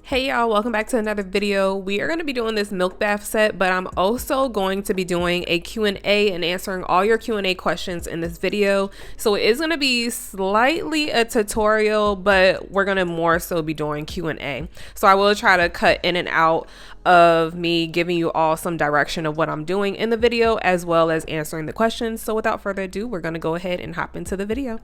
Hey y'all, welcome back to another video. We are going to be doing this milk bath set, but I'm also going to be doing a Q&A and answering all your Q&A questions in this video. So it is going to be slightly a tutorial, but we're going to more so be doing Q&A. So I will try to cut in and out of me giving you all some direction of what I'm doing in the video, as well as answering the questions. So without further ado, we're going to go ahead and hop into the video.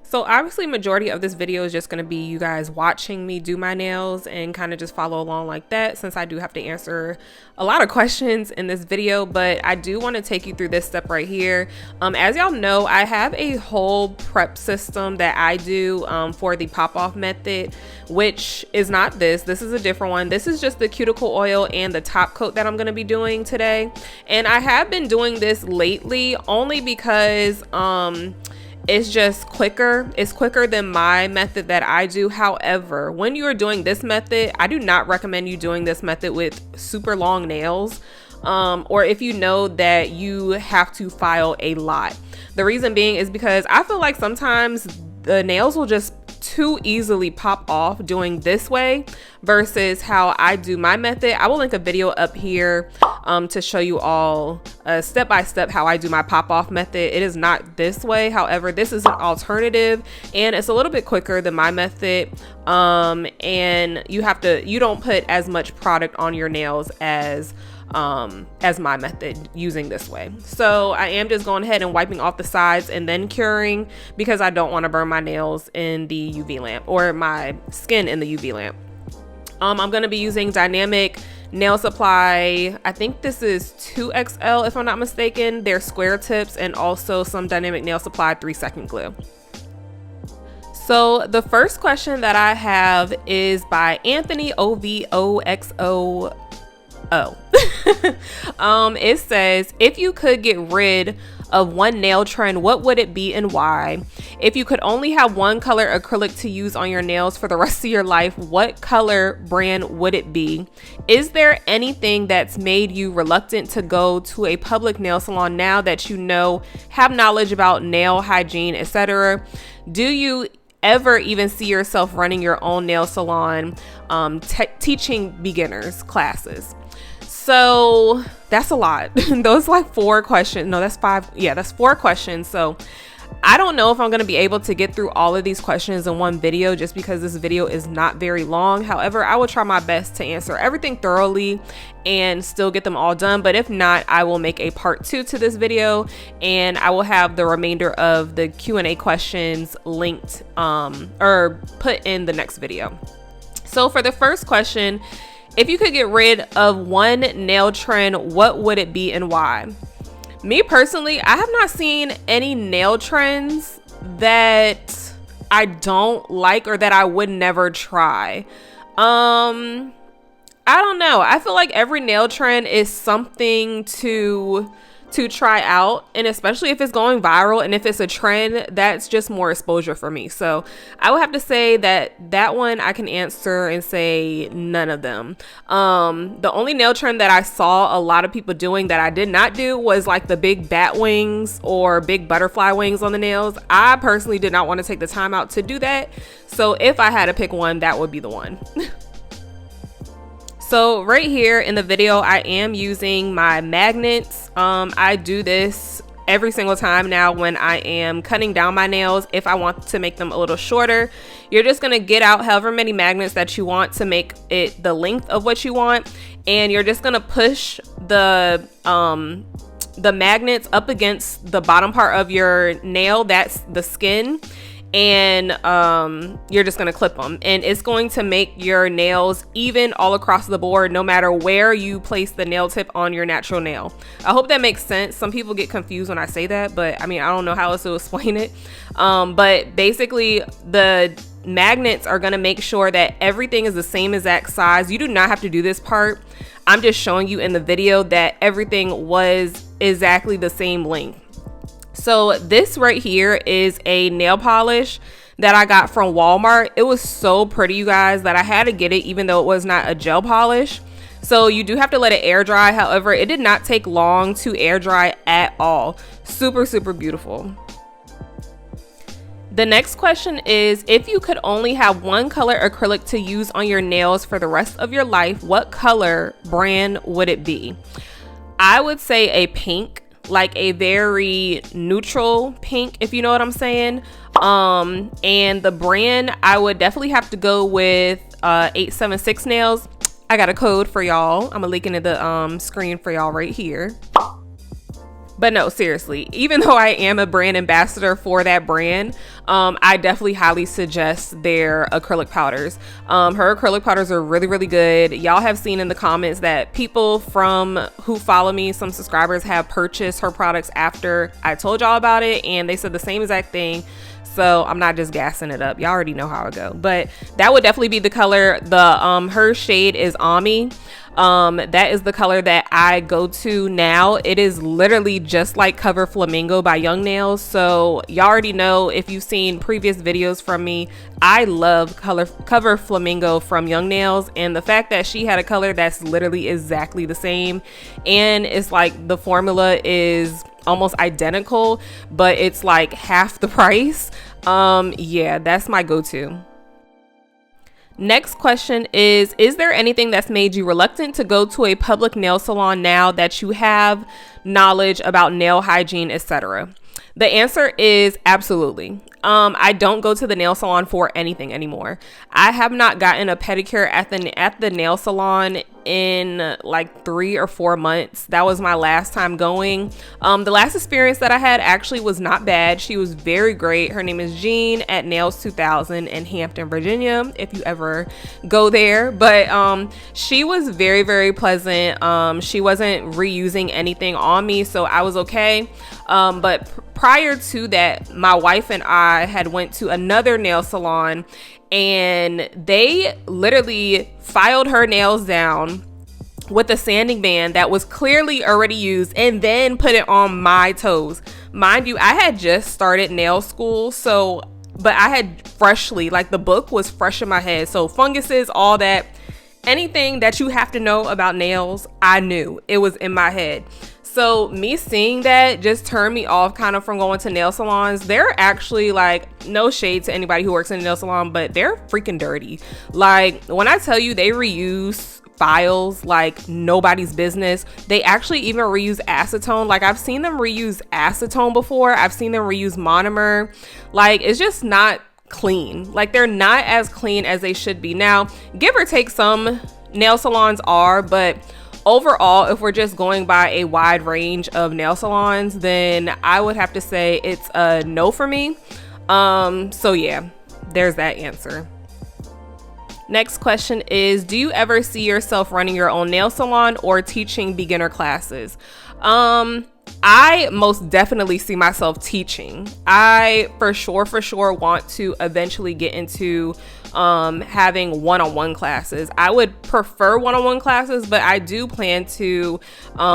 So obviously majority of this video is just going to be you guys watching me do my nails and kind of just follow along like that, since I do have to answer a lot of questions in this video. But I do want to take you through this step right here. As y'all know, I have a whole prep system that I do for the pop-off method, which is not this. This is a different one. This is just the cuticle oil and the top coat that I'm going to be doing today. And I have been doing this lately only because it's just quicker. It's quicker than my method that I do. However, when you are doing this method, I do not recommend you doing this method with super long nails, or if you know that you have to file a lot. The reason being is because I feel like sometimes the nails will just too easily pop off doing this way versus how I do my method. I will link a video up here to show you all step by step how I do my pop off method. It is not this way. However, this is an alternative and it's a little bit quicker than my method. And you don't put as much product on your nails as my method using this way. So I am just going ahead and wiping off the sides and then curing, because I don't want to burn my nails in the UV lamp, or my skin in the UV lamp. I'm going to be using Dynamic Nail Supply. I think this is 2XL if I'm not mistaken. They're square tips, and also some Dynamic Nail Supply 3-second glue. So the first question that I have is by Anthony OVOXO. It says, if you could get rid of one nail trend, what would it be and why? If you could only have one color acrylic to use on your nails for the rest of your life, what color brand would it be? Is there anything that's made you reluctant to go to a public nail salon now that you know, have knowledge about nail hygiene, etc.? Do you ever even see yourself running your own nail salon, teaching beginners classes? So that's a lot. Those like 4 questions. No, that's 5. Yeah, that's 4 questions. So I don't know if I'm going to be able to get through all of these questions in one video, just because this video is not very long. However, I will try my best to answer everything thoroughly and still get them all done. But if not, I will make a part 2 to this video, and I will have the remainder of the Q&A questions linked or put in the next video. So for the first question, if you could get rid of one nail trend, what would it be and why? Me personally, I have not seen any nail trends that I don't like or that I would never try. I don't know. I feel like every nail trend is something to try out, and especially if it's going viral and if it's a trend, that's just more exposure for me. So I would have to say that one I can answer and say none of them. The only nail trend that I saw a lot of people doing that I did not do was like the big bat wings or big butterfly wings on the nails. I personally did not want to take the time out to do that. So if I had to pick one, that would be the one. So right here in the video, I am using my magnets. I do this every single time now when I am cutting down my nails. If I want to make them a little shorter, you're just gonna get out however many magnets that you want to make it the length of what you want, and you're just gonna push the magnets up against the bottom part of your nail, that's the skin, and you're just gonna clip them, and it's going to make your nails even all across the board, no matter where you place the nail tip on your natural nail. I hope that makes sense. Some people get confused when I say that, but I mean, I don't know how else to explain it. But basically the magnets are gonna make sure that everything is the same exact size. You do not have to do this part. I'm just showing you in the video that everything was exactly the same length. So this right here is a nail polish that I got from Walmart. It was so pretty, you guys, that I had to get it even though it was not a gel polish. So you do have to let it air dry. However, it did not take long to air dry at all. Super, super beautiful. The next question is, if you could only have one color acrylic to use on your nails for the rest of your life, what color brand would it be? I would say a pink, like a very neutral pink, if you know what I'm saying. And the brand, I would definitely have to go with 876 Nails. I got a code for y'all. I'm gonna link it in the screen for y'all right here. But no, seriously, even though I am a brand ambassador for that brand, I definitely highly suggest their acrylic powders. Her acrylic powders are really, really good. Y'all have seen in the comments that people who follow me, some subscribers, have purchased her products after I told y'all about it, and they said the same exact thing. So I'm not just gassing it up. Y'all already know how it go. But that would definitely be the color. Her shade is Ami. That is the color that I go to now. It is literally just like Cover Flamingo by Young Nails. So y'all already know, if you've seen previous videos from me, I love Cover Flamingo from Young Nails. And the fact that she had a color that's literally exactly the same, and it's like the formula is almost identical, but it's like half the price. Yeah, that's my go-to. Next question is there anything that's made you reluctant to go to a public nail salon now that you have knowledge about nail hygiene, etc.? The answer is absolutely. I don't go to the nail salon for anything anymore. I have not gotten a pedicure at the nail salon in like 3 or 4 months. That was my last time going. The last experience that I had actually was not bad. She was very great. Her name is Jean at Nails 2000 in Hampton, Virginia, if you ever go there. But she was very, very pleasant. She wasn't reusing anything on me, so I was okay. But prior to that, my wife and I had went to another nail salon, and they literally filed her nails down with a sanding band that was clearly already used and then put it on my toes. Mind you, I had just started nail school, but I had freshly, like, the book was fresh in my head. So funguses, all that, anything that you have to know about nails, I knew. It was in my head. So me seeing that just turned me off kind of from going to nail salons. They're actually, like, no shade to anybody who works in a nail salon, but they're freaking dirty. Like, when I tell you they reuse files like nobody's business, they actually even reuse acetone. Like, I've seen them reuse acetone before. I've seen them reuse monomer. Like, it's just not clean. Like, they're not as clean as they should be. Now, give or take, some nail salons are, but overall, if we're just going by a wide range of nail salons, then I would have to say it's a no for me. So yeah, there's that answer. Next question is, do you ever see yourself running your own nail salon or teaching beginner classes? I most definitely see myself teaching. I for sure want to eventually get into having one-on-one classes. I would prefer one-on-one classes, but I do plan to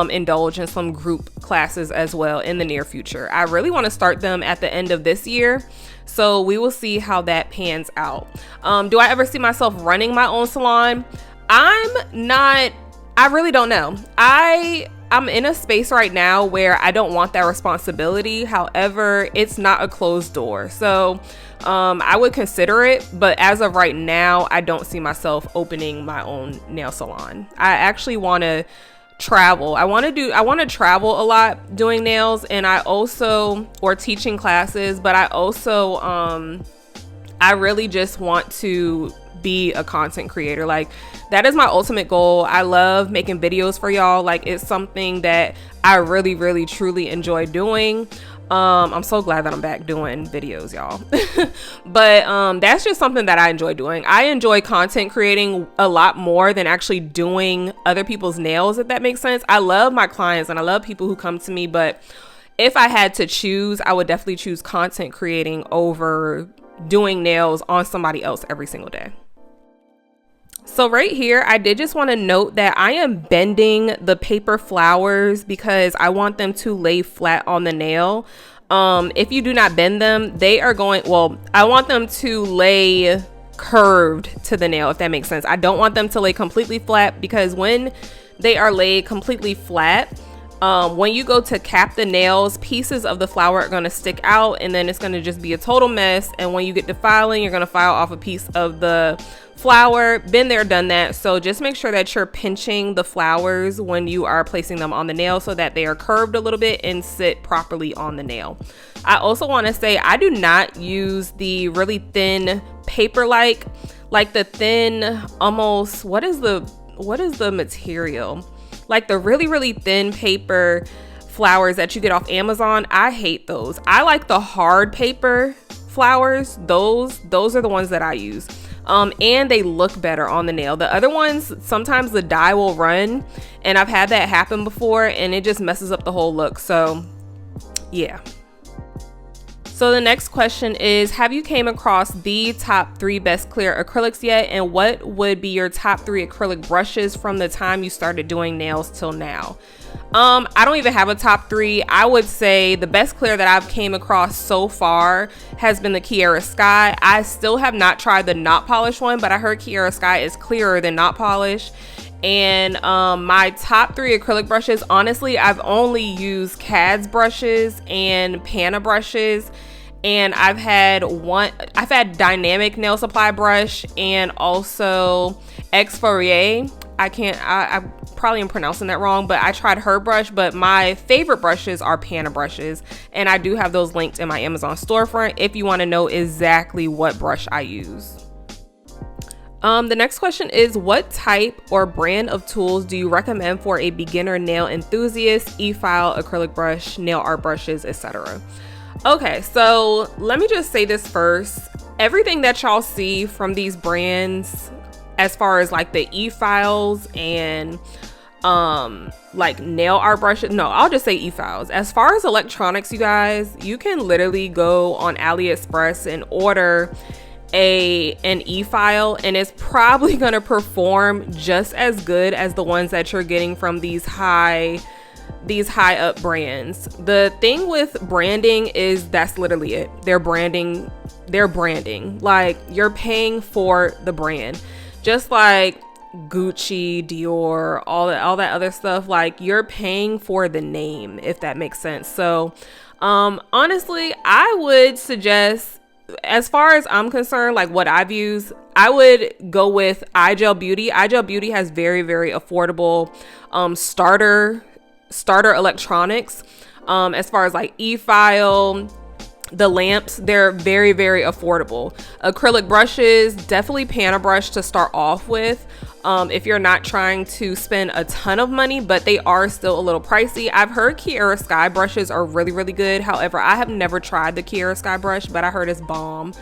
indulge in some group classes as well in the near future. I really want to start them at the end of this year, so we will see how that pans out. Do I ever see myself running my own salon? I really don't know. I'm in a space right now where I don't want that responsibility. However, it's not a closed door. So I would consider it, but as of right now, I don't see myself opening my own nail salon. I actually want to travel. I want to travel a lot doing nails, and or teaching classes, but I also I really just want to be a content creator. Like, that is my ultimate goal. I love making videos for y'all. Like, it's something that I really truly enjoy doing. I'm so glad that I'm back doing videos, y'all. But that's just something that I enjoy doing. I enjoy content creating a lot more than actually doing other people's nails, if that makes sense. I love my clients and I love people who come to me, but if I had to choose, I would definitely choose content creating over doing nails on somebody else every single day. So right here, I did just want to note that I am bending the paper flowers because I want them to lay flat on the nail. If you do not bend them, they are going, well, I want them to lay curved to the nail, if that makes sense. I don't want them to lay completely flat, because when they are laid completely flat, when you go to cap the nails, pieces of the flower are going to stick out, and then it's going to just be a total mess. And when you get to filing, you're going to file off a piece of the flower. Been there, done that. So just make sure that you're pinching the flowers when you are placing them on the nail, so that they are curved a little bit and sit properly on the nail. I also want to say I do not use the really thin paper, like the thin, almost, what is the material, like the really thin paper flowers that you get off Amazon. I hate those. I like the hard paper flowers. Those are the ones that I use. And they look better on the nail. The other ones, sometimes the dye will run, and I've had that happen before, and it just messes up the whole look. So yeah. So the next question is, have you came across the top 3 best clear acrylics yet? And what would be your top 3 acrylic brushes from the time you started doing nails till now? I don't even have a top 3. I would say the best clear that I've came across so far has been the Kiara Sky. I still have not tried the not polish one, but I heard Kiara Sky is clearer than not polish. And my top 3 acrylic brushes, honestly, I've only used Cad's brushes and Pana brushes, and I've had Dynamic nail supply brush, and also Exfolier. I probably am pronouncing that wrong, but I tried her brush. But my favorite brushes are Pana brushes, and I do have those linked in my Amazon storefront if you want to know exactly what brush I use. The next question is, what type or brand of tools do you recommend for a beginner nail enthusiast? E-file, acrylic brush, nail art brushes, etc. Okay, so let me just say this first. Everything that y'all see from these brands, as far as like the e-files and like nail art brushes, no, I'll just say e-files. As far as electronics, you guys, you can literally go on AliExpress and order an e-file, and it's probably going to perform just as good as the ones that you're getting from these high up brands. The thing with branding is that's literally it. They're branding. Like, you're paying for the brand, just like Gucci, Dior, all that other stuff. Like, you're paying for the name, if that makes sense. So honestly, I would suggest, as far as I'm concerned, like what I've used, I would go with iGel Beauty. iGel Beauty has very affordable starter electronics. As far as like e-file, the lamps, they're very affordable. Acrylic brushes, definitely Pana brush to start off with. If you're not trying to spend a ton of money, but they are still a little pricey. I've heard Kiara Sky brushes are really good. However, I have never tried the Kiara Sky brush, but I heard it's bomb.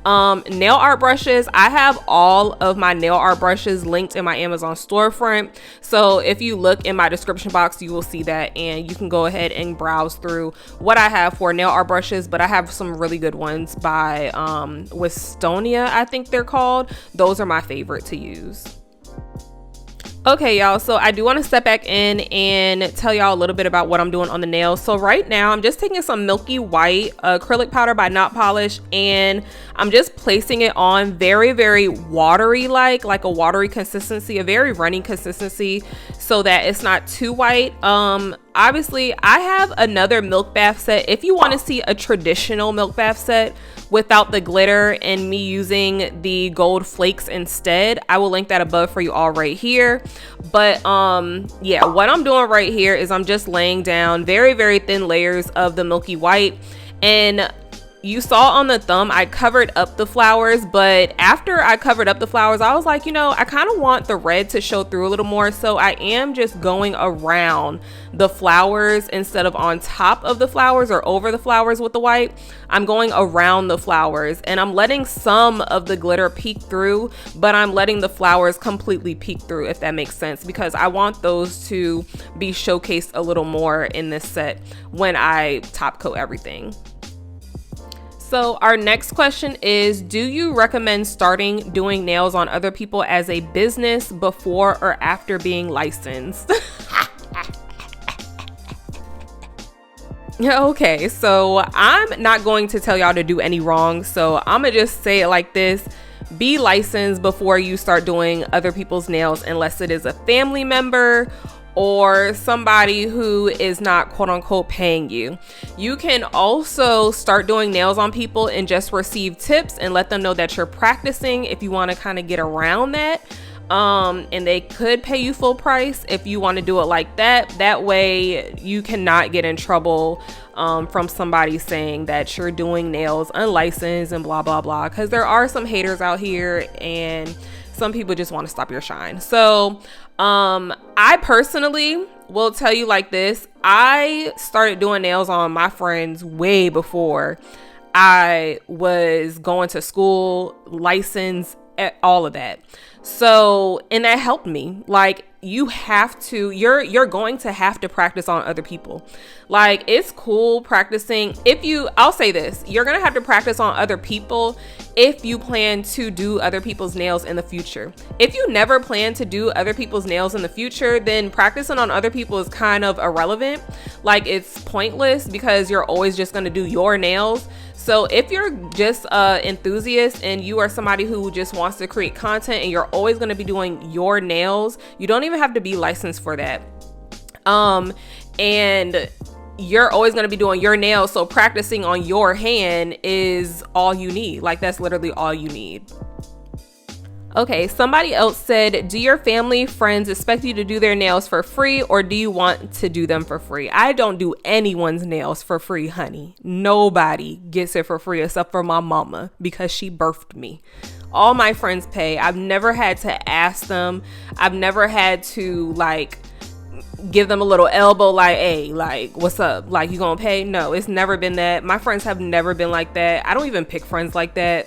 Nail art brushes, I have all of my nail art brushes linked in my Amazon storefront. So if you look in my description box, you will see that, and you can go ahead and browse through what I have for nail art brushes. But I have some really good ones by Wistonia, I think they're called. Those are my favorite to use. Okay, y'all, so I do want to step back in and tell y'all a little bit about what I'm doing on the nails. So right now I'm just taking some milky white acrylic powder by Not Polish, and I'm just placing it on very watery, like a watery consistency, a very runny consistency, so that it's not too white. Obviously I have another milk bath set. If you want to see a traditional milk bath set without the glitter and me using the gold flakes instead, I will link that above for you all right here. But yeah, what I'm doing right here is I'm just laying down very thin layers of the milky white. And you saw on the thumb I covered up the flowers, but after I covered up the flowers, I was like, you know, I kind of want the red to show through a little more, so I am just going around the flowers instead of on top of the flowers or over the flowers with the white. I'm going around the flowers, and I'm letting some of the glitter peek through, but I'm letting the flowers completely peek through, if that makes sense, because I want those to be showcased a little more in this set when I top coat everything. So our next question is, do you recommend starting doing nails on other people as a business before or after being licensed? Okay, so I'm not going to tell y'all to do any wrong. So I'm gonna just say it like this. Be licensed before you start doing other people's nails, unless it is a family member or somebody who is not quote unquote paying you. You can also start doing nails on people and just receive tips and let them know that you're practicing if you want to kind of get around that. And they could pay you full price if you want to do it like that. That way you cannot get in trouble from somebody saying that you're doing nails unlicensed and blah, blah, blah. Because there are some haters out here and some people just want to stop your shine. So I personally will tell you like this. I started doing nails on my friends way before I was going to school, license, all of that. So, and that helped me. Like, you're going to have to practice on other people. Like, it's cool practicing. I'll say this, you're going to have to practice on other people if you plan to do other people's nails in the future. If you never plan to do other people's nails in the future, then practicing on other people is kind of irrelevant. Like, it's pointless because you're always just going to do your nails. So if you're just an enthusiast and you are somebody who just wants to create content and you're always going to be doing your nails, you don't even have to be licensed for that. And you're always going to be doing your nails. So practicing on your hand is all you need. Like, that's literally all you need. Okay, somebody else said, do your family, friends expect you to do their nails for free, or do you want to do them for free? I don't do anyone's nails for free, honey. Nobody gets it for free except for my mama, because she birthed me. All my friends pay. I've never had to ask them. I've never had to like give them a little elbow like, hey, like, what's up? Like, you gonna pay? No, it's never been that. My friends have never been like that. I don't even pick friends like that.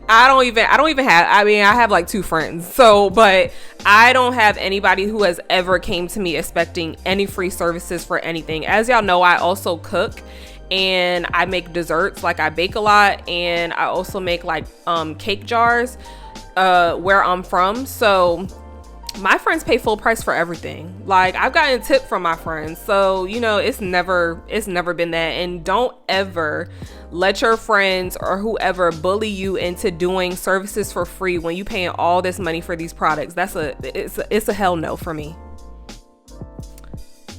I have like 2 friends. So, but I don't have anybody who has ever came to me expecting any free services for anything. As y'all know, I also cook and I make desserts. Like, I bake a lot, and I also make like cake jars where I'm from. So my friends pay full price for everything. Like, I've gotten a tip from my friends. So, you know, it's never been that. And don't ever let your friends or whoever bully you into doing services for free when you paying all this money for these products. It's a hell no for me.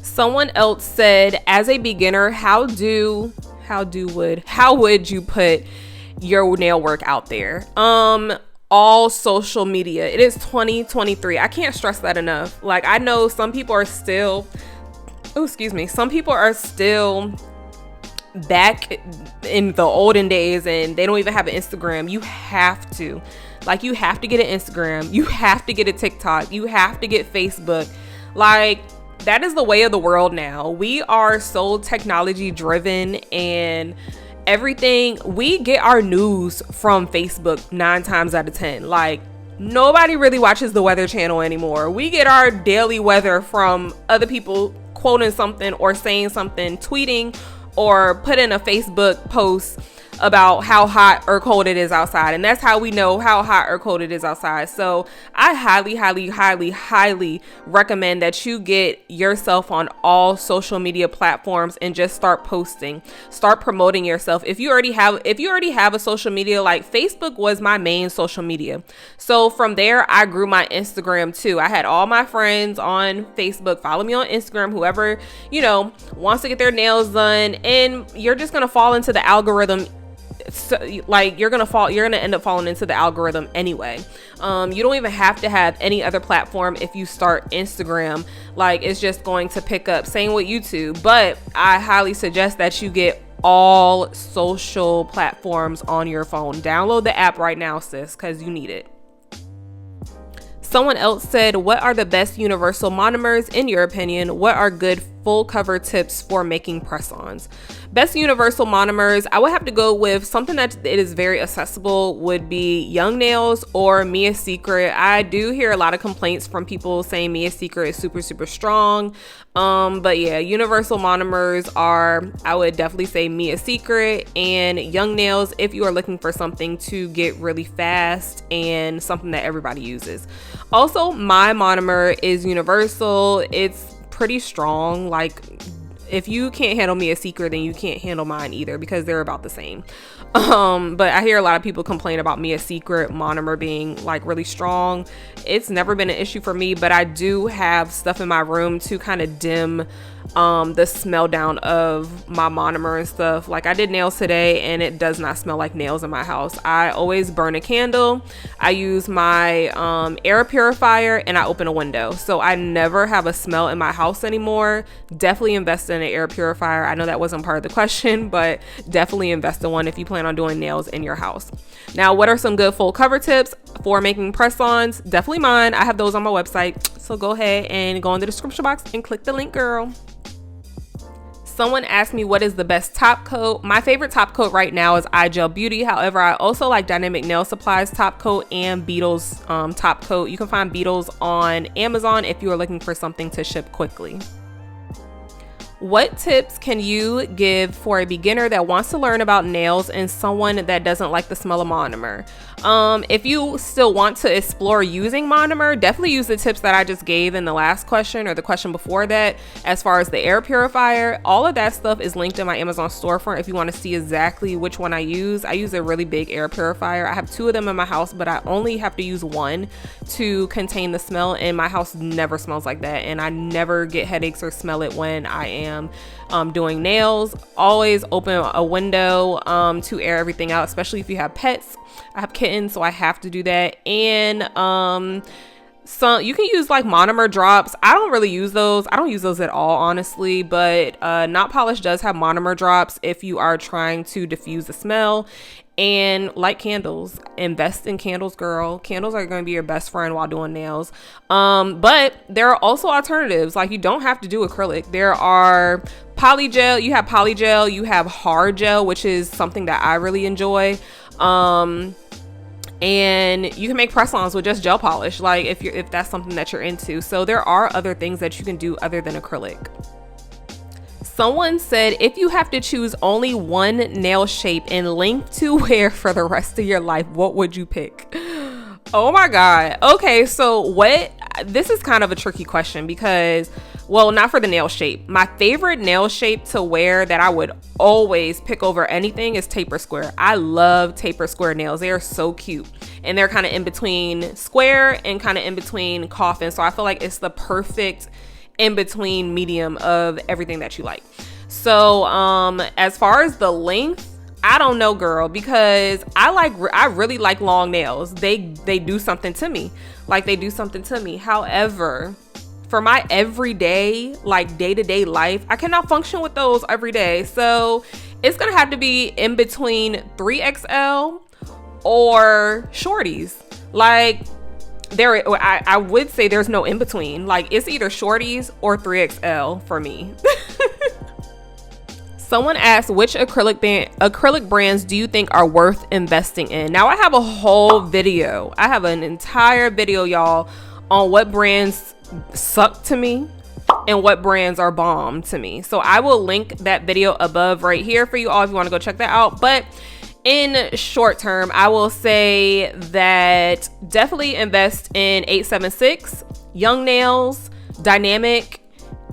Someone else said, as a beginner, how would you put your nail work out there? All social media. It is 2023. I can't stress that enough. Like, I know some people are still back in the olden days and they don't even have an Instagram. You have to get an Instagram. You have to get a TikTok. You have to get Facebook. Like, that is the way of the world now. We are so technology driven, and everything, we get our news from Facebook 9 times out of 10. Like, nobody really watches the Weather Channel anymore. We get our daily weather from other people quoting something or saying something, tweeting, or putting a Facebook post about how hot or cold it is outside. And that's how we know how hot or cold it is outside. So I highly recommend that you get yourself on all social media platforms and just start posting, start promoting yourself. If you already have a social media, like Facebook was my main social media. So from there, I grew my Instagram too. I had all my friends on Facebook, follow me on Instagram, whoever, you know, wants to get their nails done, and you're just going to fall into the algorithm. So, like, you're gonna end up falling into the algorithm anyway. You don't even have to have any other platform. If you start Instagram, like, it's just going to pick up. Same with YouTube, but I highly suggest that you get all social platforms on your phone. Download the app right now, sis, because you need it. Someone else said, what are the best universal monomers in your opinion? What are good full cover tips for making press-ons? Best universal monomers, I would have to go with something that it is very accessible, would be Young Nails or Mia Secret. I do hear a lot of complaints from people saying Mia Secret is super strong. But yeah, universal monomers are, I would definitely say Mia Secret and Young Nails if you are looking for something to get really fast and something that everybody uses. Also, my monomer is universal. It's pretty strong. Like, if you can't handle Mia Secret, then you can't handle mine either, because they're about the same. But I hear a lot of people complain about Mia Secret monomer being like really strong. It's never been an issue for me, but I do have stuff in my room to kind of dim the smell down of my monomer and stuff. Like I did nails today and it does not smell like nails in my house. I always burn a candle. I use my air purifier and I open a window. So I never have a smell in my house anymore. Definitely invest in an air purifier. I know that wasn't part of the question, but definitely invest in one if you plan on doing nails in your house. Now, what are some good full cover tips for making press-ons? Definitely mine. I have those on my website. So go ahead and go in the description box and click the link, girl. Someone asked me what is the best top coat. My favorite top coat right now is iGel Beauty. However, I also like Dynamic Nail Supplies top coat and Beetles top coat. You can find Beetles on Amazon if you are looking for something to ship quickly. What tips can you give for a beginner that wants to learn about nails and someone that doesn't like the smell of monomer? If you still want to explore using monomer, definitely use the tips that I just gave in the last question or the question before that. As far as the air purifier, all of that stuff is linked in my Amazon storefront if you want to see exactly which one I use. I use a really big air purifier. I have 2 of them in my house, but I only have to use one to contain the smell, and my house never smells like that, and I never get headaches or smell it when I am doing nails. Always open a window to air everything out, especially if you have pets. I have kittens, so I have to do that. And so you can use like monomer drops. I don't really use those. I don't use those at all, honestly, but Not Polish does have monomer drops if you are trying to diffuse the smell. And light candles. Invest in candles, girl. Candles are going to be your best friend while doing nails. But there are also alternatives. Like, you don't have to do acrylic. There are polygel. You have polygel. You have hard gel, which is something that I really enjoy. And you can make press-ons with just gel polish, like if that's something that you're into. So there are other things that you can do other than acrylic. Someone said, if you have to choose only one nail shape and length to wear for the rest of your life, what would you pick? Oh my God. Okay, so this is kind of a tricky question because, well, not for the nail shape. My favorite nail shape to wear that I would always pick over anything is taper square. I love taper square nails. They are so cute. And they're kind of in between square and kind of in between coffin. So I feel like it's the perfect in between medium of everything that you like. So as far as the length, I don't know, girl, because I really like long nails. They do something to me. Like, they do something to me. However, for my everyday, like day-to-day life, I cannot function with those every day. So it's gonna have to be in between 3XL or shorties. Like, I would say there's no in between. Like, it's either shorties or 3XL for me. Someone asked, which acrylic brands do you think are worth investing in? Now, I have a whole video. I have an entire video, y'all, on what brands suck to me and what brands are bomb to me. So I will link that video above right here for you all if you want to go check that out. But in short term, I will say that definitely invest in 876, Young Nails, Dynamic,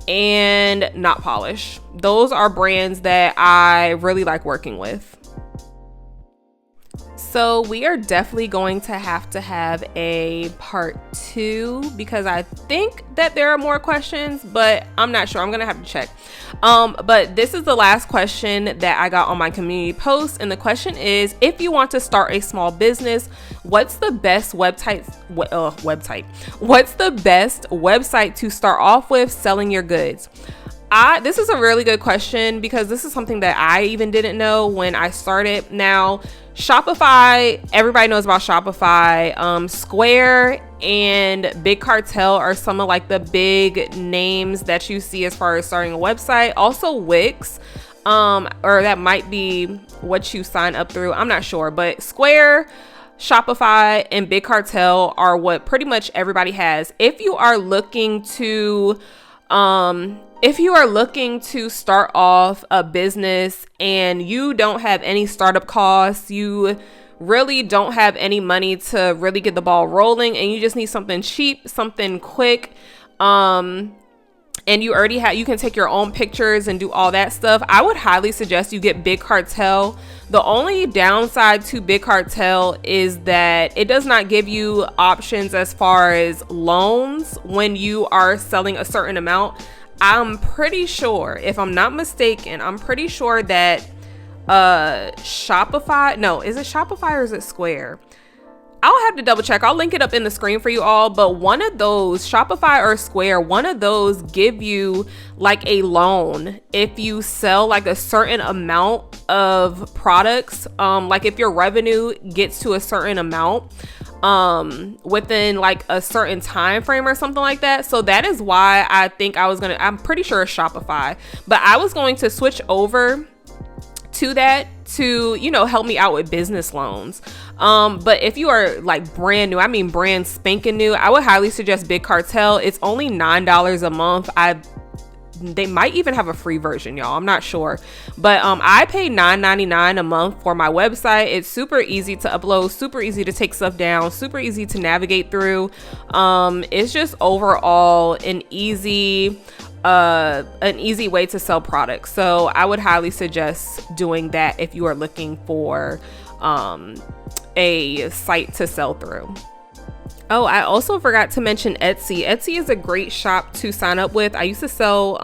and Not Polish. Those are brands that I really like working with. So we are definitely going to have a part 2 because I think that there are more questions, but I'm not sure. I'm gonna have to check. But this is the last question that I got on my community post, and the question is, if you want to start a small business, what's the best website? What's the best website to start off with selling your goods? This is a really good question because this is something that I even didn't know when I started. Now, Shopify, everybody knows about Shopify. Square and Big Cartel are some of like the big names that you see as far as starting a website. Also Wix, or that might be what you sign up through. I'm not sure, but Square, Shopify, and Big Cartel are what pretty much everybody has. If you are looking to start off a business and you don't have any startup costs, you really don't have any money to really get the ball rolling, and you just need something cheap, something quick, and you already have, you can take your own pictures and do all that stuff, I would highly suggest you get Big Cartel. The only downside to Big Cartel is that it does not give you options as far as loans when you are selling a certain amount. I'm pretty sure, if I'm not mistaken, I'm pretty sure that Shopify, no, is it Shopify or is it Square? I'll have to double check. I'll link it up in the screen for you all. But one of those, Shopify or Square, one of those give you like a loan if you sell like a certain amount of products. Like if your revenue gets to a certain amount within like a certain time frame or something like that. So that is why I think I'm pretty sure it's Shopify, but I was going to switch over to that to, you know, help me out with business loans. But if you are like brand new, I mean brand spanking new, I would highly suggest Big Cartel. It's only $9 a month. They might even have a free version, y'all. I'm not sure. But I pay $9.99 a month for my website. It's super easy to upload, super easy to take stuff down, super easy to navigate through. It's just overall an easy way to sell products. So I would highly suggest doing that if you are looking for a site to sell through. Oh, I also forgot to mention Etsy. Etsy is a great shop to sign up with. I used to sell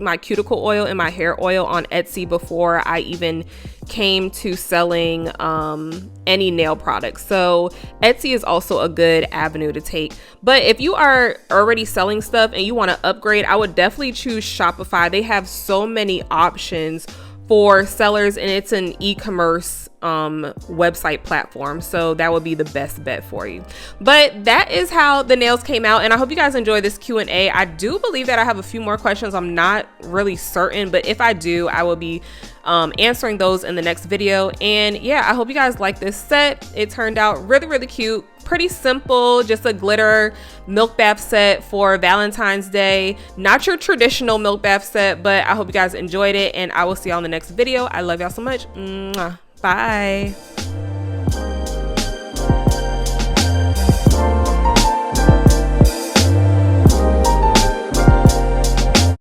my cuticle oil and my hair oil on Etsy before I even came to selling any nail products. So Etsy is also a good avenue to take. But if you are already selling stuff and you want to upgrade, I would definitely choose Shopify. They have so many options for sellers, and it's an e-commerce website platform, so that would be the best bet for you. But that is how the nails came out, and I hope you guys enjoy this Q&A. I do believe that I have a few more questions. I'm not really certain, but if I do, I will be answering those in the next video. And yeah, I hope you guys like this set. It turned out really cute, pretty simple, just a glitter milk bath set for Valentine's Day. Not your traditional milk bath set, but I hope you guys enjoyed it, and I will see y'all in the next video. I love y'all so much. Mwah. Bye.